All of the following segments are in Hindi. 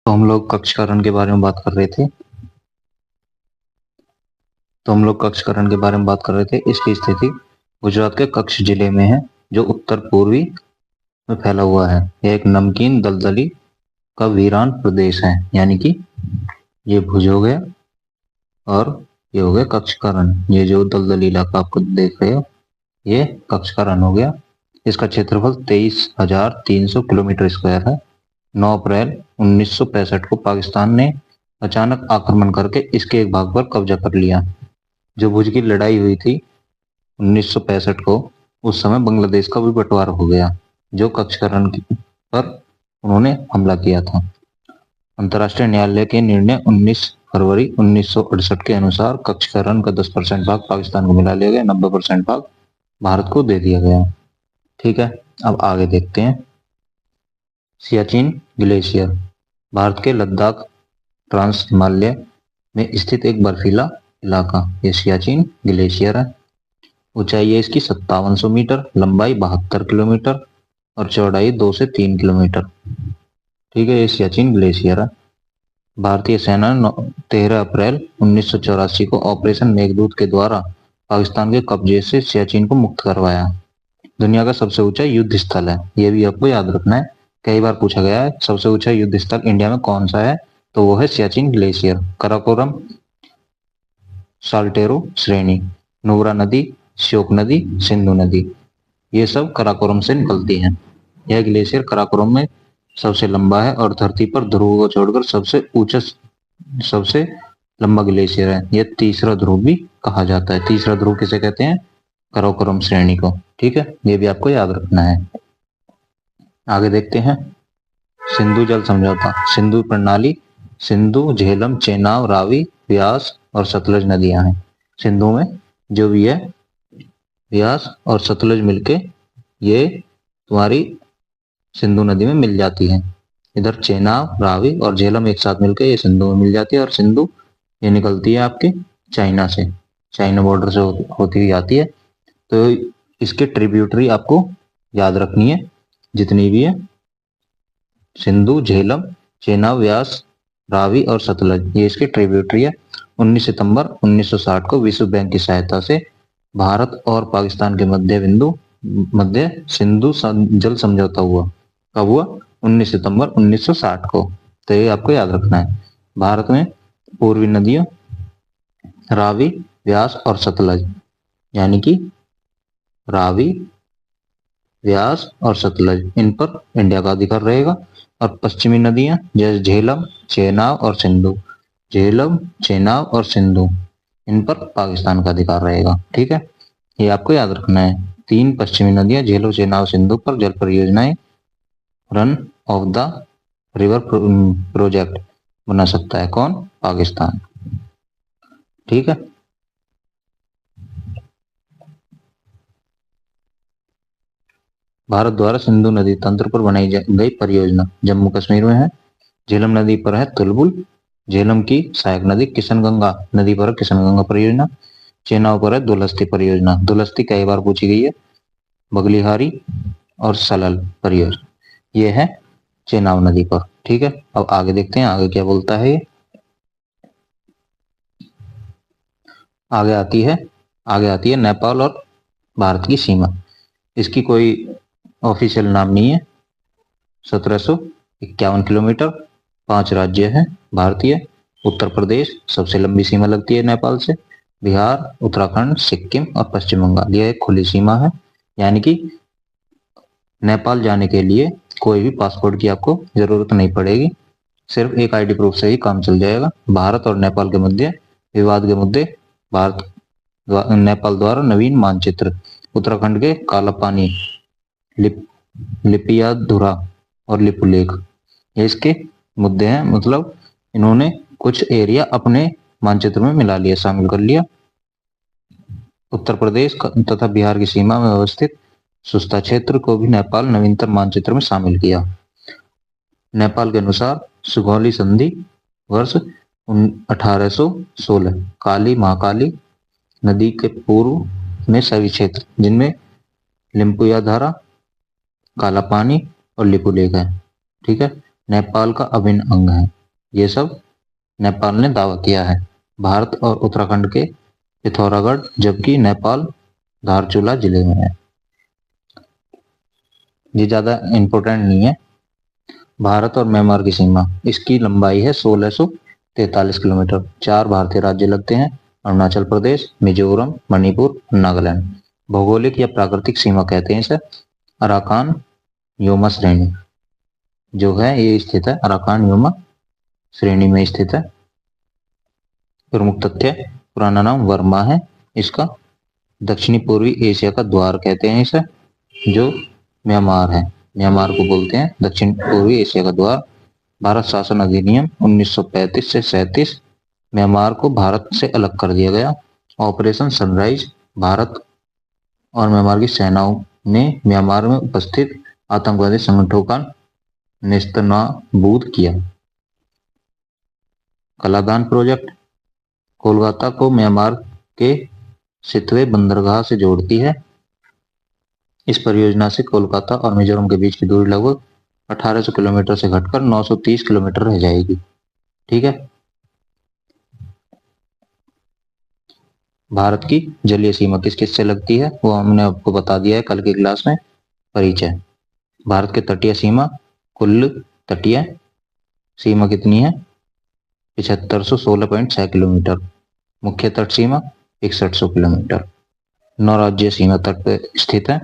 तो हम लोग कक्षकरण के बारे में बात कर रहे थे। इसकी स्थिति गुजरात के कच्छ जिले में है, जो उत्तर पूर्वी में फैला हुआ है। यह एक नमकीन दलदली का वीरान प्रदेश है। यानी कि ये भुज हो गया और ये हो गया कक्षकरण। ये जो दलदली इलाका आपको देख रहे हो, ये कक्षकरण हो गया। इसका क्षेत्रफल 23,300 किलोमीटर स्क्वायर है। 9 अप्रैल 1965 को पाकिस्तान ने अचानक आक्रमण करके इसके एक भाग पर कब्जा कर लिया। जो भुज की लड़ाई हुई थी 1965 को, उस समय बांग्लादेश का भी बंटवारा हो गया, जो कक्षकरण पर उन्होंने हमला किया था। अंतर्राष्ट्रीय न्यायालय के निर्णय 19 फरवरी 1968 के अनुसार कक्षकरण का 10% भाग पाकिस्तान को मिला लिया गया, 90% भाग भारत को दे दिया गया। ठीक है, अब आगे देखते हैं। सियाचिन ग्लेशियर भारत के लद्दाख ट्रांस हिमालय में स्थित एक बर्फीला इलाका, ये सियाचिन ग्लेशियर है। ऊंचाई है इसकी 5700 मीटर, लंबाई 72 किलोमीटर और चौड़ाई 2 से 3 किलोमीटर। ठीक है, ये सियाचिन ग्लेशियर है। भारतीय सेना ने 13 अप्रैल 1984 को ऑपरेशन मेघदूत के द्वारा पाकिस्तान के कब्जे से सियाचिन को मुक्त करवाया। दुनिया का सबसे ऊंचा युद्ध स्थल है, यह भी आपको याद रखना है। कई बार पूछा गया है सबसे ऊंचा युद्ध स्थल इंडिया में कौन सा है, तो वो है सियाचिन ग्लेशियर। कराकोरम साल्टेरो श्रेणी, नुब्रा नदी, श्योक नदी, सिंधु नदी, ये सब कराकोरम से निकलती हैं। यह ग्लेशियर कराकोरम में सबसे लंबा है और धरती पर ध्रुव को छोड़कर सबसे लंबा ग्लेशियर है। यह तीसरा ध्रुव भी कहा जाता है। तीसरा ध्रुव किसे कहते हैं? कराकोरम श्रेणी को। ठीक है, ये भी आपको याद रखना है। आगे देखते हैं। सिंधु जल समझौता। सिंधु प्रणाली सिंधु, झेलम, चेनाब, रावी, व्यास और सतलज नदियां हैं। सिंधु में जो भी है व्यास और सतलज मिलके ये तुम्हारी सिंधु नदी में मिल जाती है। इधर चेनाब, रावी और झेलम एक साथ मिलकर ये सिंधु में मिल जाती है। और सिंधु ये निकलती है आपके चाइना से, चाइना बॉर्डर से होती हुई आती है। तो इसके ट्रिब्यूटरी आपको याद रखनी है जितनी भी है। सिंधु, झेलम, चेनाब, व्यास, रावी और सतलज, ये इसकी ट्रिब्यूटरी है। 19 सितंबर 1960 को विश्व बैंक की सहायता से भारत और पाकिस्तान के मध्य सिंधु जल समझौता हुआ। कब हुआ? 19 सितंबर 1960 को। तो ये आपको याद रखना है। भारत में पूर्वी नदियों रावी, व्यास और सतलज, यानी कि रावी, व्यास और सतलज, इन पर इंडिया का अधिकार रहेगा। और पश्चिमी नदियां जैसे झेलम, चेनाब और सिंधु, झेलम, चेनाब और सिंधु, इन पर पाकिस्तान का अधिकार रहेगा। ठीक है, ये आपको याद रखना है। 3 पश्चिमी नदियां झेलम, चेनाब, सिंधु पर जल परियोजनाएं run of the river project बना सकता है कौन? पाकिस्तान। ठीक है, भारत द्वारा सिंधु नदी तंत्र पर बनाई गई परियोजना जम्मू कश्मीर में है। झेलम नदी पर है तुलबुल, झेलम की सहायक नदी किशनगंगा नदी पर है किशनगंगा परियोजना। चेनाब पर है दुलस्ती परियोजना। दुलस्ती कई बार पूछी गई है। बगलिहारी और सलल परियोजना, ये है चेनाब नदी पर। ठीक है, अब आगे देखते हैं आगे क्या बोलता है। आगे आती है नेपाल और भारत की सीमा। इसकी कोई ऑफिशियल नाम नहीं है। 1751 किलोमीटर, 5 राज्य हैं भारतीय। उत्तर प्रदेश सबसे लंबी सीमा लगती है नेपाल से, बिहार, उत्तराखंड, सिक्किम और पश्चिम बंगाल, यह एक खुली सीमा है। यानी कि नेपाल जाने के लिए कोई भी पासपोर्ट की आपको जरूरत नहीं पड़ेगी, सिर्फ एक आईडी प्रूफ से ही काम चल जाएगा। भारत और नेपाल के मध्य विवाद के मुद्दे भारत नेपाल द्वारा नवीन मानचित्र, उत्तराखंड के कालापानी, लिपियाधुरा और लिपुलेख, ये इसके मुद्दे हैं। मतलब इन्होंने कुछ एरिया अपने मानचित्र में मिला लिया, शामिल कर लिया। उत्तर प्रदेश तथा बिहार की सीमा में अवस्थित सुस्ता क्षेत्र को भी नेपाल नवीनतम मानचित्र में शामिल किया। नेपाल के अनुसार सुगौली संधि वर्ष 1816 काली महाकाली नदी के पूर्व में सभी क्षेत्र जिनमें लिम्पुयाधारा, काला पानी और लिपुलेख है। ठीक है, नेपाल का अभिन्न अंग है। ये सब नेपाल ने दावा किया है। भारत और उत्तराखंड के पिथौरागढ़, जबकि नेपाल धारचूला जिले में है। ये ज्यादा इंपॉर्टेंट नहीं है। भारत और म्यांमार की सीमा, इसकी लंबाई है 1643 किलोमीटर। 4 भारतीय राज्य लगते हैं, अरुणाचल प्रदेश, मिजोरम, मणिपुर, नागालैंड। भौगोलिक या प्राकृतिक सीमा कहते हैं इसे। अराकान योमा श्रेणी जो है ये स्थित है, अराकान योमा श्रेणी में स्थित है। प्रमुख तथ्य, पुराना नाम वर्मा है इसका। दक्षिणी पूर्वी एशिया का द्वार कहते हैं इसे, जो म्यांमार है। म्यांमार को बोलते हैं दक्षिण पूर्वी एशिया का द्वार। भारत शासन अधिनियम 1935 से 37, म्यांमार को भारत से अलग कर दिया गया। ऑपरेशन सनराइज, भारत और म्यांमार की सेनाओं ने म्यांमार में उपस्थित आतंकवादी संगठनों का नेस्तनाबूद किया। कलादान प्रोजेक्ट, कोलकाता को म्यांमार के सितवे बंदरगाह से जोड़ती है। इस परियोजना से कोलकाता और मिजोरम के बीच की दूरी लगभग 1800 किलोमीटर से घटकर 930 किलोमीटर रह जाएगी। ठीक है। भारत की जलीय सीमा किस किस से लगती है वो हमने आपको बता दिया है कल की क्लास में। परिचय, भारत की तटीय सीमा, कुल तटीय सीमा कितनी है? 7516.6 किलोमीटर। मुख्य तट सीमा 6100 किलोमीटर। 9 राज्य सीमा तट पर स्थित है।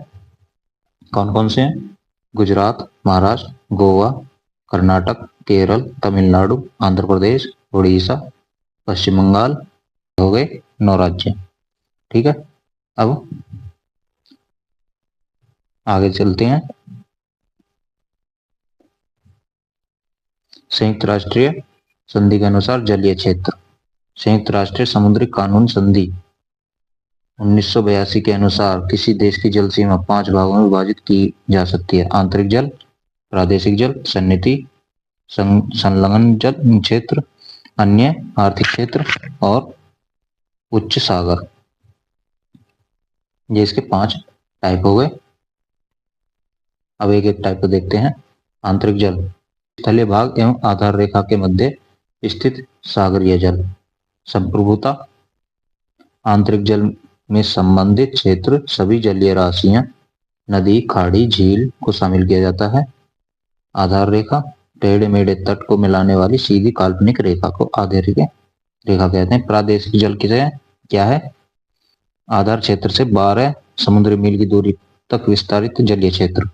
कौन कौन से हैं? गुजरात, महाराष्ट्र, गोवा, कर्नाटक, केरल, तमिलनाडु, आंध्र प्रदेश, उड़ीसा, पश्चिम बंगाल हो गए 9 राज्य। ठीक है। अब आगे चलते हैं। संयुक्त राष्ट्रीय संधि के अनुसार जलीय क्षेत्र, संयुक्त राष्ट्रीय समुद्री कानून संधि 1982 के अनुसार किसी देश की जल सीमा 5 भागों में विभाजित की जा सकती है। आंतरिक जल, प्रादेशिक जल, सन्निधि, संलग्न जल क्षेत्र, अन्य आर्थिक क्षेत्र और उच्च सागर। ये इसके 5 टाइप हो गए। अब एक एक टाइप को देखते हैं। आंतरिक जल, स्थलीय भाग एवं आधार रेखा के मध्य स्थित सागरीय जल। संप्रभुता, आंतरिक जल में संबंधित क्षेत्र सभी जलीय राशियां, नदी, खाड़ी, झील को शामिल किया जाता है। आधार रेखा, टेढ़े मेढ़े तट को मिलाने वाली सीधी काल्पनिक रेखा को आधार रेखा कहते हैं। प्रादेशिक जल किसे क्या है? आधार क्षेत्र से 12 समुद्री मील की दूरी तक विस्तारित जलीय क्षेत्र,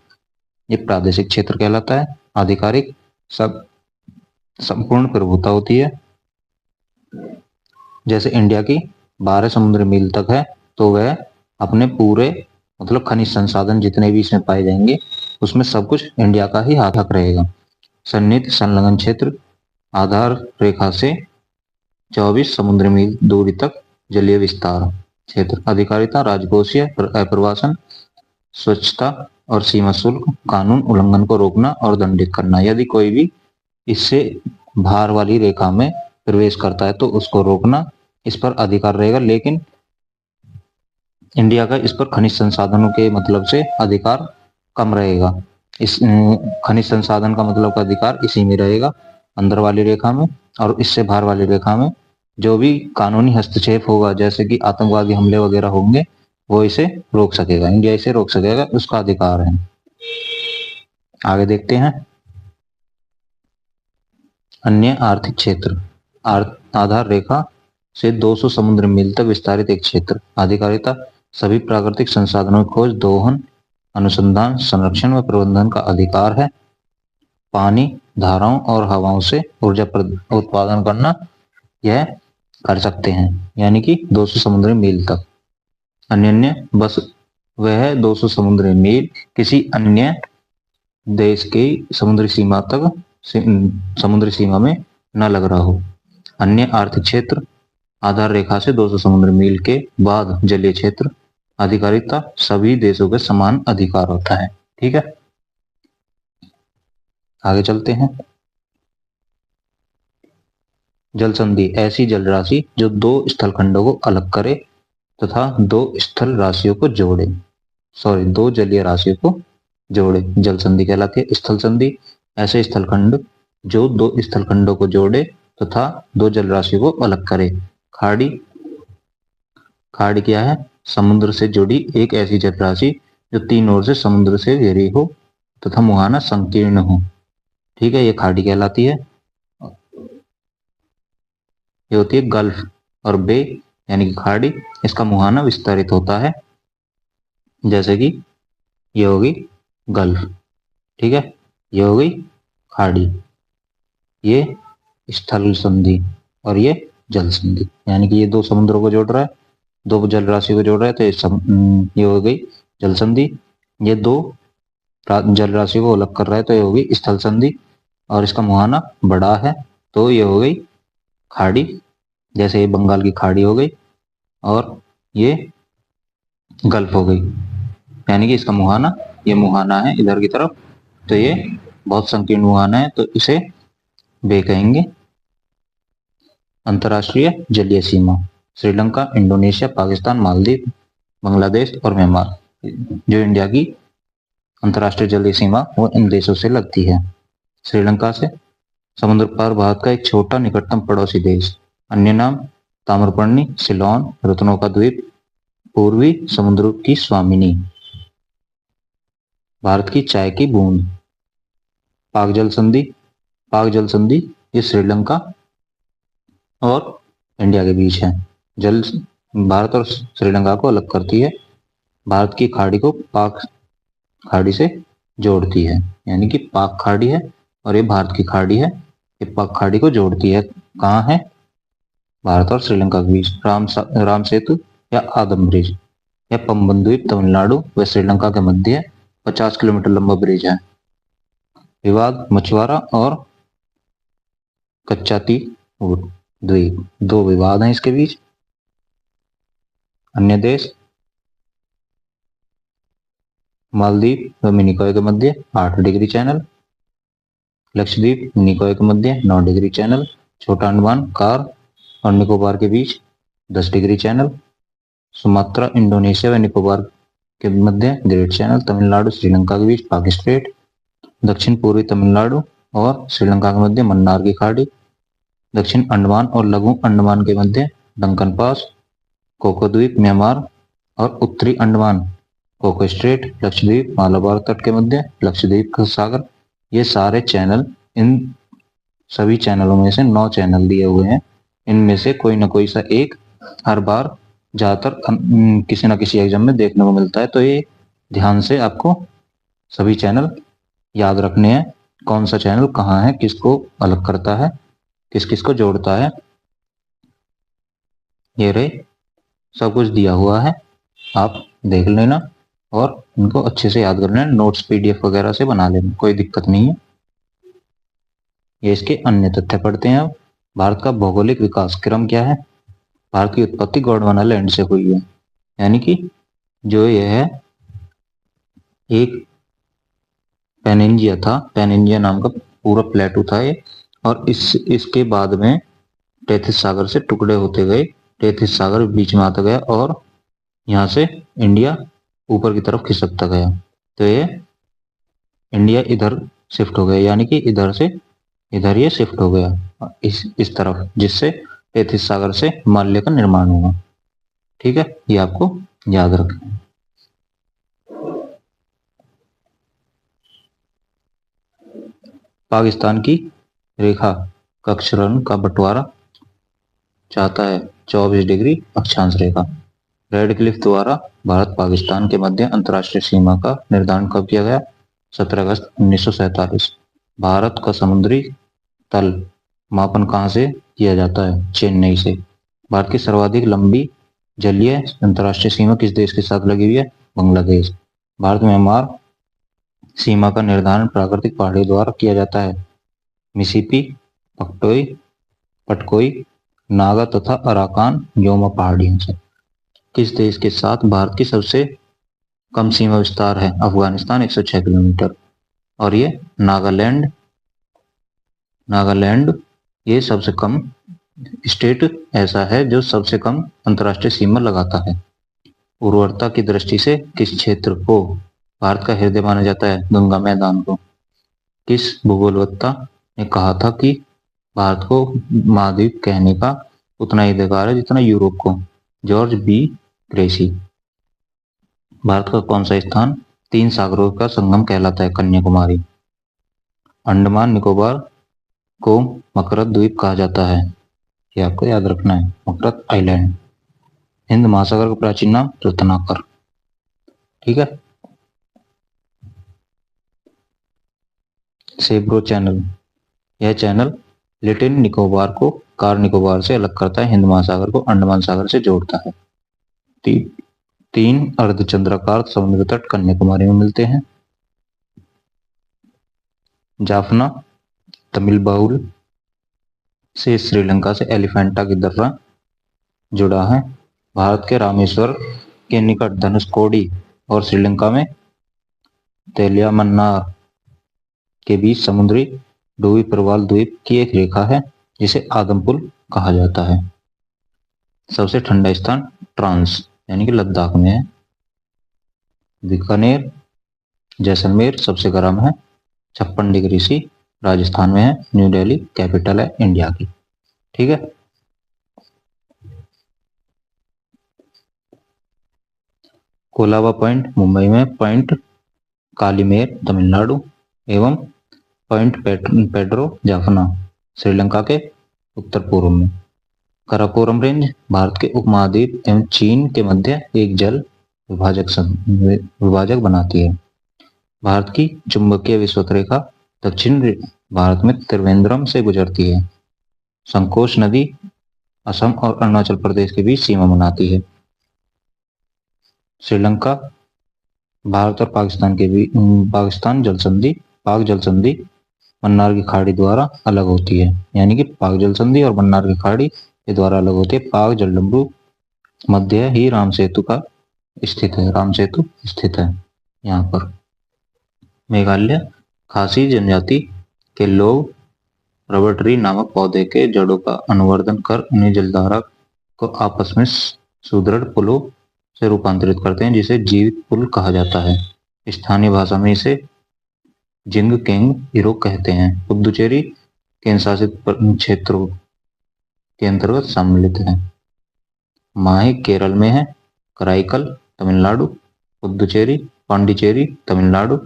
ये प्रादेशिक क्षेत्र कहलाता है। आधिकारिक, सब संपूर्ण प्रभुता होती है। जैसे इंडिया की 12 समुद्री मील तक है तो वह अपने पूरे मतलब खनिज संसाधन जितने भी इसमें पाए जाएंगे उसमें सब कुछ इंडिया का ही हाथ रहेगा। सन्निहित संलग्न क्षेत्र, आधार रेखा से 24 समुद्री मील दूरी तक जलीय विस्तार क्षेत्र। अधिकारिता, राजकोषीय, अप्रवासन, स्वच्छता और सीमा शुल्क, कानून उल्लंघन को रोकना और दंडित करना। यदि कोई भी इससे बाहर वाली रेखा में प्रवेश करता है तो उसको रोकना, इस पर अधिकार रहेगा। लेकिन इंडिया का इस पर खनिज संसाधनों के मतलब से अधिकार कम रहेगा। इस खनिज संसाधन का मतलब का अधिकार इसी में रहेगा, अंदर वाली रेखा में। और इससे बाहर वाली रेखा में जो भी कानूनी हस्तक्षेप होगा, जैसे कि आतंकवादी हमले वगैरह होंगे, वो इसे रोक सकेगा, इंडिया इसे रोक सकेगा, उसका अधिकार है। आगे देखते हैं। अन्य आर्थिक क्षेत्र, आधार रेखा से 200 समुद्री मील तक विस्तारित एक क्षेत्र। अधिकारिता, सभी प्राकृतिक संसाधनों की खोज, दोहन, अनुसंधान, संरक्षण व प्रबंधन का अधिकार है। पानी, धाराओं और हवाओं से ऊर्जा उत्पादन करना यह कर सकते हैं, यानी कि 200 समुद्री मील तक। अन्य बस वह 200 समुद्री मील किसी अन्य देश की समुद्री सीमा तक समुद्री सीमा में न लग रहा हो। अन्य आर्थिक क्षेत्र, आधार रेखा से 200 समुद्री मील के बाद जलीय क्षेत्र। अधिकारिता, सभी देशों के समान अधिकार होता है। ठीक है। आगे चलते हैं। जल संधि, ऐसी जल राशि जो 2 स्थलखंडों को अलग करे तथा 2 स्थल राशियों को जोड़े। 2 जलीय राशियों को जोड़े, जल संधि कहलाती है। स्थल संधि, ऐसे स्थलखंड जो दो स्थलखंडों को जोड़े तथा दो जलराशियों को अलग करे। खाड़ी, खाड़ी क्या है? समुद्र से जुड़ी एक ऐसी जलराशि जो तीन ओर से समुद्र से घिरी हो तथा मुहाना संकीर्ण हो। ठीक है, ये खाड़ी कहलाती है। ये होती है गल्फ। और बे यानी कि खाड़ी, इसका मुहाना विस्तारित होता है, जैसे कि ये होगी गल्फ। ठीक है, ये हो गई खाड़ी। ये स्थल संधि और ये जल संधि, यानी कि ये दो समुद्रों को जोड़ रहा है, दो जल राशि को जोड़ रहा है, तो ये हो गई जल संधि। ये दो जल राशि को अलग कर रहा है, तो ये हो गई स्थल संधि। और इसका मुहाना बड़ा है, तो ये हो गई खाड़ी। जैसे ये बंगाल की खाड़ी हो गई और ये गल्फ हो गई, यानी कि इसका मुहाना, ये मुहाना है इधर की तरफ, तो ये बहुत संकीर्ण मुहाना है, तो इसे बे कहेंगे। अंतर्राष्ट्रीय जलीय सीमा श्रीलंका, इंडोनेशिया, पाकिस्तान, मालदीव, बांग्लादेश और म्यांमार। जो इंडिया की अंतर्राष्ट्रीय जलीय सीमा वो इन देशों से लगती है। श्रीलंका से समुद्र पार भारत का एक छोटा निकटतम पड़ोसी देश। अन्य नाम ताम्रपर्णी, सिलोन, रत्नों का द्वीप, पूर्वी समुद्र की स्वामिनी, भारत की चाय की बूंद। पाक जल संधि, पाक जल संधि ये श्रीलंका और इंडिया के बीच है। जल भारत और श्रीलंका को अलग करती है, भारत की खाड़ी को पाक खाड़ी से जोड़ती है, यानी कि पाक खाड़ी है और ये भारत की खाड़ी है, ये पाक खाड़ी को जोड़ती है। कहाँ है? भारत और श्रीलंका के बीच। राम सेतु या आदम ब्रिज या पंबन द्वीप तमिलनाडु व श्रीलंका के मध्य 50 किलोमीटर लंबा ब्रिज है। विवाद मछुआरा और कच्चाती द्वीप, दो विवाद हैं इसके बीच। अन्य देश मालदीव व मिनिकॉय के मध्य 8 डिग्री चैनल, लक्षद्वीप मिनिकॉय के मध्य 9 डिग्री चैनल, छोटा अंडमान कार और निकोबार के बीच 10 डिग्री चैनल, सुमात्रा इंडोनेशिया व निकोबार के मध्य ग्रेट चैनल, तमिलनाडु श्रीलंका के बीच पाक स्ट्रेट, दक्षिण पूर्वी तमिलनाडु और श्रीलंका के मध्य मन्नार की खाड़ी, दक्षिण अंडमान और लघु अंडमान के मध्य डंकन पास, कोको द्वीप म्यांमार और उत्तरी अंडमान कोको स्ट्रेट, लक्षद्वीप मालाबार तट के मध्य लक्षद्वीप सागर। ये सारे चैनल, इन सभी चैनलों में से 9 चैनल दिए हुए हैं, इनमें से कोई ना कोई सा एक हर बार ज्यादातर किसी ना किसी एग्जाम में देखने को मिलता है, तो ये ध्यान से आपको सभी चैनल याद रखने हैं, कौन सा चैनल कहाँ है, किसको अलग करता है, किस किस को जोड़ता है। ये रहे, सब कुछ दिया हुआ है, आप देख लेना और इनको अच्छे से याद कर लेना, नोट्स पीडीएफ वगैरह से बना लेना, कोई दिक्कत नहीं है। ये इसके अन्य तथ्य पढ़ते हैं। अब भारत का भौगोलिक विकास क्रम क्या है? भारत की उत्पत्ति गोंडवाना लैंड से हुई है, यानी कि जो ये है एक पेनिनजिया था, पेनिनजिया नाम का पूरा प्लेटू था ये, और इसके बाद में टेथिस सागर से टुकड़े होते गए, टेथिस सागर बीच में आता गया और यहाँ से इंडिया ऊपर की तरफ खिसकता गया, तो ये इंडिया इधर शिफ्ट हो गया, यानी कि इधर से इधर ये शिफ्ट हो गया इस तरफ, जिससे टेथिस सागर से हिमालय का निर्माण हुआ। ठीक है, ये आपको याद रखना। पाकिस्तान की रेखा कक्षरण का बंटवारा चाहता है 24 डिग्री अक्षांश रेखा। रेडक्लिफ द्वारा भारत पाकिस्तान के मध्य अंतर्राष्ट्रीय सीमा का निर्धारण कब किया गया? 17 अगस्त 1947। भारत का समुद्री तल मापन कहाँ से किया जाता है? चेन्नई से। भारत की सर्वाधिक लंबी जलीय अंतर्राष्ट्रीय सीमा किस देश के साथ लगी हुई है? बांग्लादेश। भारत म्यांमार सीमा का निर्धारण प्राकृतिक पहाड़ियों द्वारा किया जाता है। मिसिपी, पकटोई, पटकोई, नागा तथा अराकान योमा पहाड़ियों से। किस देश के साथ भारत की सबसे कम सीमा विस्तार है? अफगानिस्तान 106 किलोमीटर। और ये नागालैंड, नागालैंड ये सबसे कम स्टेट ऐसा है जो सबसे कम अंतर्राष्ट्रीय सीमा लगाता है। उर्वरता की दृष्टि से किस क्षेत्र को भारत का हृदय माना जाता है? गंगा मैदान को। किस भूगोलवत्ता ने कहा था कि भारत को महाद्वीप कहने का उतना ही अधिकार है जितना यूरोप को। George B cracy. भारत का कौन सा स्थान 3 सागरों का संगम कहलाता है? कन्याकुमारी। अंडमान निकोबार को मकरत द्वीप कहा जाता है, ये आपको याद रखना है, मकरत आइलैंड। हिंद महासागर का प्राचीन नाम रत्नाकर। ठीक है। सेब्रो चैनल, यह चैनल लिटिल निकोबार को कार निकोबार से अलग करता है, हिंद महासागर को अंडमान सागर से जोड़ता है। 3 अर्धचंद्राकार समुद्र तट कन्याकुमारी में मिलते हैं। जाफना तमिल बाउल से श्रीलंका से एलिफेंटा की दर्रा जुड़ा है। भारत के रामेश्वर के निकट धनुषकोडी और श्रीलंका में तेलियामन्नार के बीच समुद्री डोवी प्रवाल द्वीप की एक रेखा है जिसे आदमपुल कहा जाता है। सबसे ठंडा स्थान ट्रांस यानी कि लद्दाख में है। बीकानेर जैसलमेर सबसे गर्म है, 56 डिग्री सी राजस्थान में है। न्यू दिल्ली कैपिटल है इंडिया की। ठीक है। कोलाबा पॉइंट मुंबई में, पॉइंट कालीमेर तमिलनाडु एवं पॉइंट पेड्रो जाफना श्रीलंका के उत्तर पूर्व में। काराकोरम रेंज भारत के उपमहाद्वीप एवं चीन के मध्य एक जल विभाजक बनाती है। भारत की चुंबकीय विषुवत रेखा दक्षिण भारत में त्रिवेंद्रम से गुजरती है। संकोच नदी असम और अरुणाचल प्रदेश के बीच सीमा बनाती है। श्रीलंका भारत और पाकिस्तान के बीच पाक जल संधि मन्नार की खाड़ी द्वारा अलग होती है, यानी कि पाक जल संधि और मन्नार की खाड़ी के द्वारा अलग होती है। पाक जलडमरू मध्य ही राम सेतु स्थित है यहाँ पर। मेघालय खासी जनजाति के लोग रबर ट्री नामक पौधे के जड़ों का अनुवर्धन कर उन्हें जलधारा को आपस में सुदृढ़ पुलों से रूपांतरित करते हैं, जिसे जीवित पुल कहा जाता है। स्थानीय भाषा में इसे जिंग केंग इरो कहते हैं। पुदुचेरी केंद्र शासित क्षेत्रों के अंतर्गत सम्मिलित है। माहे केरल में है, कराईकल तमिलनाडु, पुदुचेरी पांडिचेरी तमिलनाडु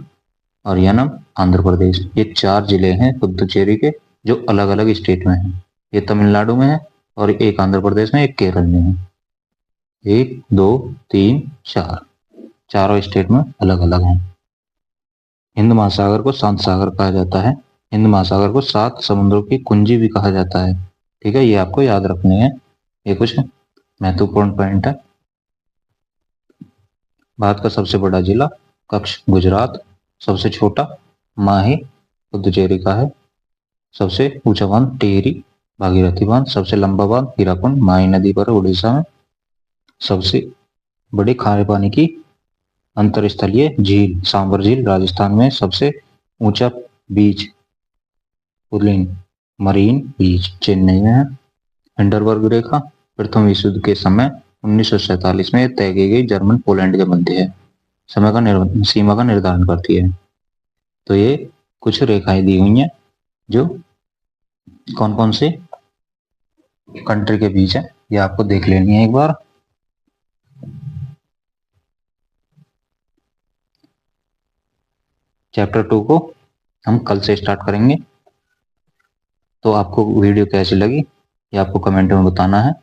और यनम आंध्र प्रदेश। ये 4 जिले हैं पुदुचेरी के जो अलग अलग स्टेट में हैं। ये तमिलनाडु में है और एक आंध्र प्रदेश में, एक केरल में है। 1 2 3 4 चारों स्टेट में अलग अलग हैं। हिंद महासागर को शांत सागर कहा जाता है। हिंद महासागर को 7 समुद्रों की कुंजी भी कहा जाता है। ठीक है, ये आपको याद रखने हैं, ये कुछ महत्वपूर्ण पॉइंट है। भारत का सबसे बड़ा जिला कच्छ गुजरात, सबसे छोटा माहे पुदुचेरी का है। सबसे ऊंचा बांध टिहरी भागीरथी बांध, सबसे लंबा बांध हीराकुंड माही नदी पर उड़ीसा में। सबसे बड़ी खारे पानी की अंतरस्थलीय झील सांबर झील राजस्थान में। सबसे ऊंचा बीच पुलिन मरीन बीच चेन्नई में है। हिंडरबर्ग रेखा प्रथम विश्व युद्ध के समय 1947 में तय की गई जर्मन पोलैंड के मध्य है, सीमा का निर्धारण करती है। तो ये कुछ रेखाएं दी हुई हैं जो कौन कौन से कंट्री के बीच है, ये आपको देख लेनी है एक बार। चैप्टर 2 को हम कल से स्टार्ट करेंगे। तो आपको वीडियो कैसी लगी ये आपको कमेंट में बताना है।